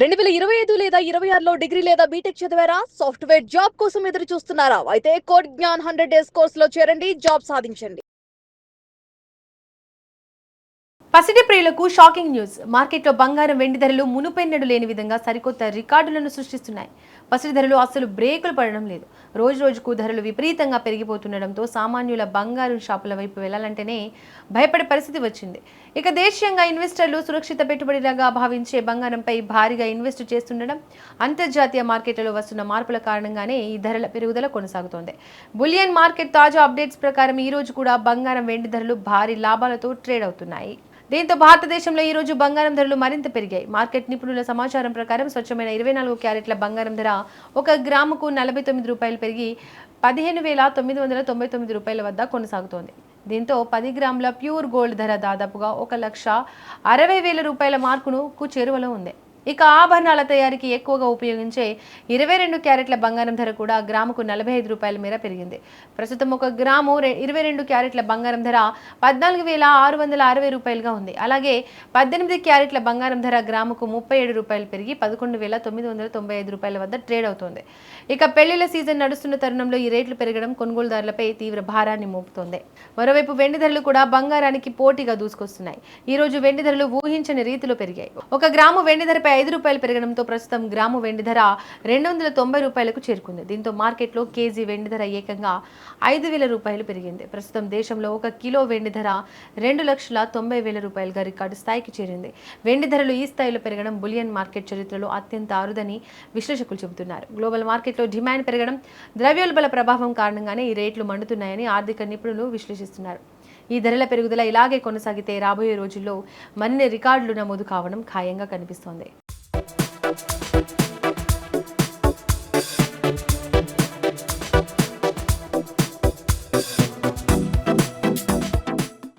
2025 లేదా 26లో డిగ్రీ లేదా బీటెక్ చదివారా? సాఫ్ట్‌వేర్ జాబ్ కోసం ఎదురు చూస్తున్నారా? అయితే కోడ్ జ్ఞాన్ 100 డేస్ కోర్సులో చేరండి. జాబ్ సాధించండి. పసిడి ప్రియులకు షాకింగ్ న్యూస్. మార్కెట్లో బంగారం వెండి ధరలు మునుపెన్నడూ లేని విధంగా సరికొత్త రికార్డులను సృష్టిస్తున్నాయి. పసిడి ధరలు అసలు బ్రేకులు పడడం లేదు. రోజు రోజుకు ధరలు విపరీతంగా పెరిగిపోతుండడంతో సామాన్యుల బంగారు షాపుల వైపు వెళ్లాలంటేనే భయపడే పరిస్థితి వచ్చింది. ఇక దేశీయంగా ఇన్వెస్టర్లు సురక్షిత పెట్టుబడిగా భావించే బంగారంపై భారీగా ఇన్వెస్ట్ చేస్తుండడం, అంతర్జాతీయ మార్కెట్లలో వస్తున్న మార్పుల కారణంగానే ఈ ధరల పెరుగుదల కొనసాగుతోంది. బులియన్ మార్కెట్ తాజా అప్డేట్స్ ప్రకారం ఈ రోజు కూడా బంగారం వెండి ధరలు భారీ లాభాలతో ట్రేడ్ అవుతున్నాయి. దీంతో భారతదేశంలో ఈ రోజు బంగారం ధరలు మరింత పెరిగాయి. మార్కెట్ నిపుణుల సమాచారం ప్రకారం స్వచ్ఛమైన 24 క్యారెట్ల బంగారం ధర 1 గ్రాముకు ₹49 పెరిగి 15,999 రూపాయల వద్ద కొనసాగుతోంది. దీంతో 10 గ్రాముల ప్యూర్ గోల్డ్ ధర దాదాపుగా ₹1,60,000 మార్కును చేరువలో ఉంది. ఇక ఆభరణాల తయారీకి ఎక్కువగా ఉపయోగించే 22 క్యారెట్ల బంగారం ధర కూడా గ్రాముకు ₹45 మేర పెరిగింది. ప్రస్తుతం 1 గ్రాము 22 క్యారెట్ల బంగారం ధర ₹14,660గా ఉంది. అలాగే 18 క్యారెట్ల బంగారం ధర గ్రాముకు ₹37 పెరిగి ₹11,995 వద్ద ట్రేడ్ అవుతోంది. ఇక పెళ్లిళ్ల సీజన్ నడుస్తున్న తరుణంలో ఈ రేట్లు పెరగడం కొనుగోలుదారులపై తీవ్ర భారాన్ని మోపుతోంది. మరోవైపు వెండి ధరలు కూడా బంగారానికి పోటీగా దూసుకొస్తున్నాయి. ఈ రోజు వెండి ధరలు ఊహించని రీతిలో పెరిగాయి. 1 గ్రాము వెండి ధరపై ₹5 పెరగడంతో ప్రస్తుతం గ్రాము వెండి ధర ₹290కు చేరుకుంది. దీంతో మార్కెట్లో కేజీ వెండి ధర ఏకంగా ₹5,000 పెరిగింది. ప్రస్తుతం దేశంలో 1 కిలో వెండి ధర ₹2,90,000గా రికార్డు స్థాయికి చేరింది. వెండి ధరలు ఈ స్థాయిలో పెరగడం బులియన్ మార్కెట్ చరిత్రలో అత్యంత అరుదని విశ్లేషకులు చెబుతున్నారు. గ్లోబల్ మార్కెట్లో డిమాండ్ పెరగడం, ద్రవ్యోల్బణ ప్రభావం కారణంగానే ఈ రేట్లు మండుతున్నాయని ఆర్థిక నిపుణులు విశ్లేషిస్తున్నారు. ఈ ధరల పెరుగుదల ఇలాగే కొనసాగితే రాబోయే రోజుల్లో మరిన్ని రికార్డులు నమోదు కావడం ఖాయంగా కనిపిస్తోంది.